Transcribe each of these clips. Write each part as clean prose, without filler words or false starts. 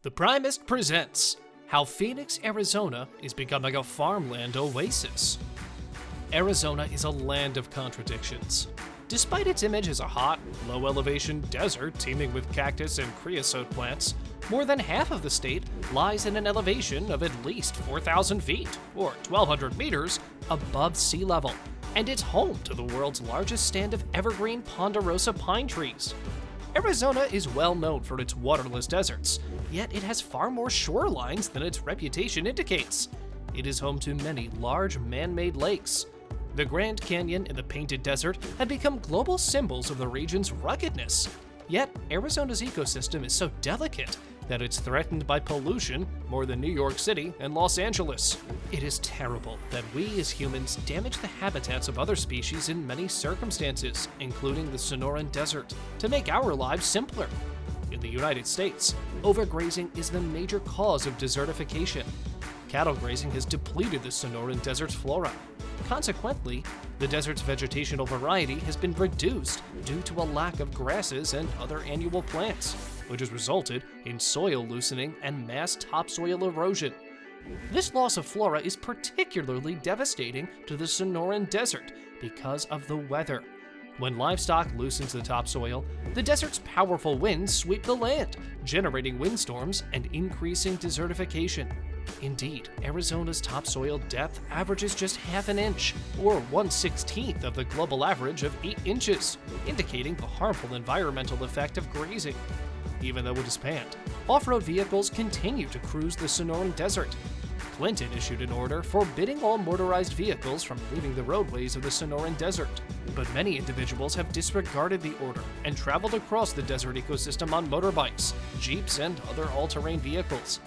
The Primest presents how Phoenix, Arizona is becoming a farmland oasis. Arizona is a land of contradictions. Despite its image as a hot, low-elevation desert teeming with cactus and creosote plants, more than half of the state lies in an elevation of at least 4,000 feet, or 1,200 meters, above sea level, and it's home to the world's largest stand of evergreen ponderosa pine trees. Arizona is well known for its waterless deserts, yet it has far more shorelines than its reputation indicates. It is home to many large man-made lakes. The Grand Canyon and the Painted Desert have become global symbols of the region's ruggedness. Yet, Arizona's ecosystem is so delicate that it's threatened by pollution more than New York City and Los Angeles. It is terrible that we as humans damage the habitats of other species in many circumstances, including the Sonoran Desert, to make our lives simpler. In the United States, overgrazing is the major cause of desertification. Cattle grazing has depleted the Sonoran Desert's flora. Consequently, the desert's vegetational variety has been reduced due to a lack of grasses and other annual plants, which has resulted in soil loosening and mass topsoil erosion. This loss of flora is particularly devastating to the Sonoran Desert because of the weather. When livestock loosens the topsoil, the desert's powerful winds sweep the land, generating windstorms and increasing desertification. Indeed, Arizona's topsoil depth averages just half an inch, or 1/16 of the global average of 8 inches, indicating the harmful environmental effect of grazing. Even though it is banned, off-road vehicles continue to cruise the Sonoran Desert. Clinton issued an order forbidding all motorized vehicles from leaving the roadways of the Sonoran Desert. But many individuals have disregarded the order and traveled across the desert ecosystem on motorbikes, jeeps, and other all-terrain vehicles.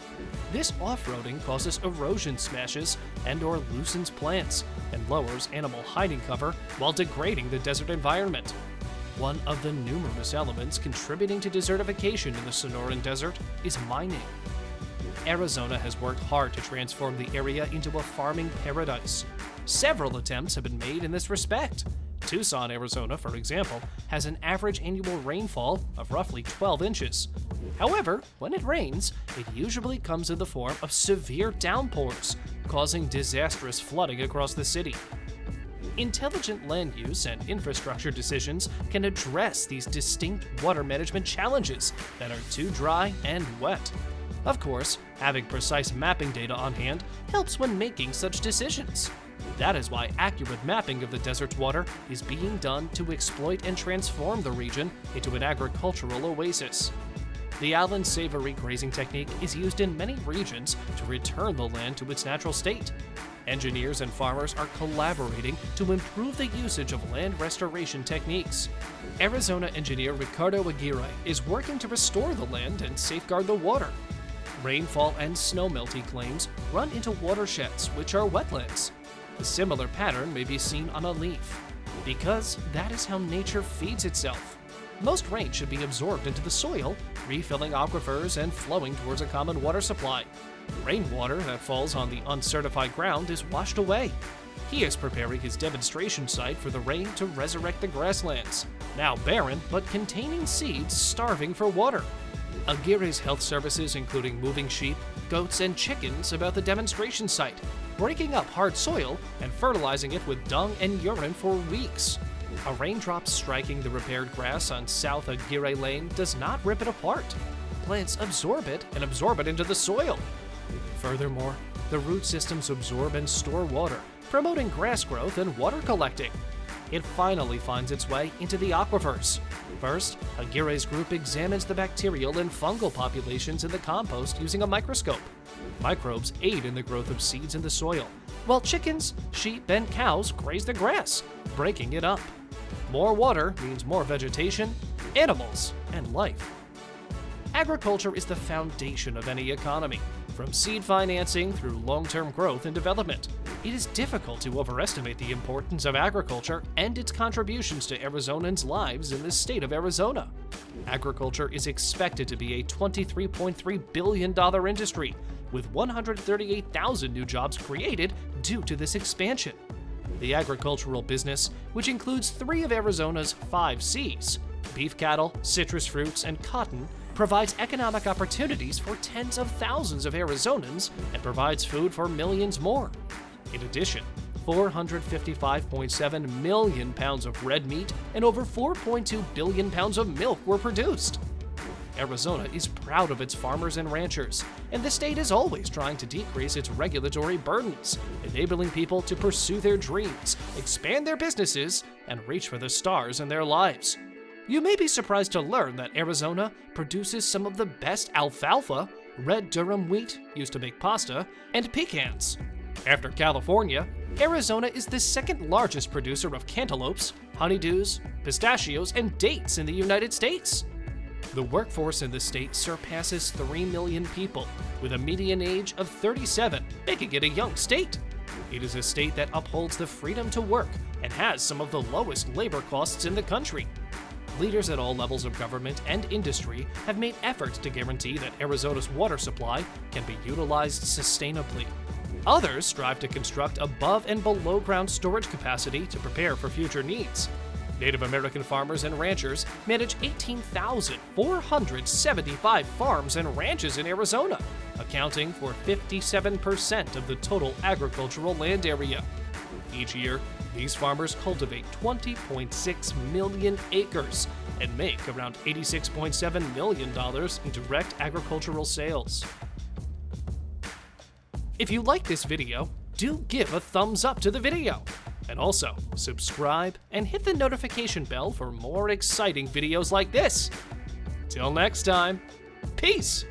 This off-roading causes erosion smashes and/or loosens plants and lowers animal hiding cover while degrading the desert environment. One of the numerous elements contributing to desertification in the Sonoran Desert is mining. Arizona has worked hard to transform the area into a farming paradise. Several attempts have been made in this respect. Tucson, Arizona, for example, has an average annual rainfall of roughly 12 inches. However, when it rains, it usually comes in the form of severe downpours, causing disastrous flooding across the city. Intelligent land use and infrastructure decisions can address these distinct water management challenges that are too dry and wet. Of course, having precise mapping data on hand helps when making such decisions. That is why accurate mapping of the desert's water is being done to exploit and transform the region into an agricultural oasis. The Allen Savory grazing technique is used in many regions to return the land to its natural state. Engineers and farmers are collaborating to improve the usage of land restoration techniques. Arizona engineer Ricardo Aguirre is working to restore the land and safeguard the water. Rainfall and snowmelt claims run into watersheds, which are wetlands. A similar pattern may be seen on a leaf, because that is how nature feeds itself. Most rain should be absorbed into the soil, refilling aquifers and flowing towards a common water supply. Rainwater that falls on the uncertified ground is washed away. He is preparing his demonstration site for the rain to resurrect the grasslands, now barren but containing seeds starving for water. Aguirre's health services including moving sheep, goats, and chickens about the demonstration site, breaking up hard soil and fertilizing it with dung and urine for weeks. A raindrop striking the repaired grass on South Aguirre Lane does not rip it apart. Plants absorb it and absorb it into the soil. Furthermore, the root systems absorb and store water, promoting grass growth and water collecting. It finally finds its way into the aquifers. First, Aguirre's group examines the bacterial and fungal populations in the compost using a microscope. Microbes aid in the growth of seeds in the soil, while chickens, sheep, and cows graze the grass, breaking it up. More water means more vegetation, animals, and life. Agriculture is the foundation of any economy, from seed financing through long-term growth and development. It is difficult to overestimate the importance of agriculture and its contributions to Arizonans' lives in the state of Arizona. Agriculture is expected to be a $23.3 billion industry, with 138,000 new jobs created due to this expansion. The agricultural business, which includes 3 of Arizona's 5 Cs, beef cattle, citrus fruits, and cotton, provides economic opportunities for tens of thousands of Arizonans and provides food for millions more. In addition, 455.7 million pounds of red meat and over 4.2 billion pounds of milk were produced. Arizona is proud of its farmers and ranchers, and the state is always trying to decrease its regulatory burdens, enabling people to pursue their dreams, expand their businesses, and reach for the stars in their lives. You may be surprised to learn that Arizona produces some of the best alfalfa, red durum wheat used to make pasta, and pecans. After California, Arizona is the second largest producer of cantaloupes, honeydews, pistachios, and dates in the United States. The workforce in the state surpasses 3 million people, with a median age of 37, making it a young state. It is a state that upholds the freedom to work and has some of the lowest labor costs in the country. Leaders at all levels of government and industry have made efforts to guarantee that Arizona's water supply can be utilized sustainably. Others strive to construct above and below ground storage capacity to prepare for future needs. Native American farmers and ranchers manage 18,475 farms and ranches in Arizona, accounting for 57% of the total agricultural land area. Each year, these farmers cultivate 20.6 million acres and make around $86.7 million in direct agricultural sales. If you like this video, do give a thumbs up to the video. And also, subscribe and hit the notification bell for more exciting videos like this. Till next time, peace!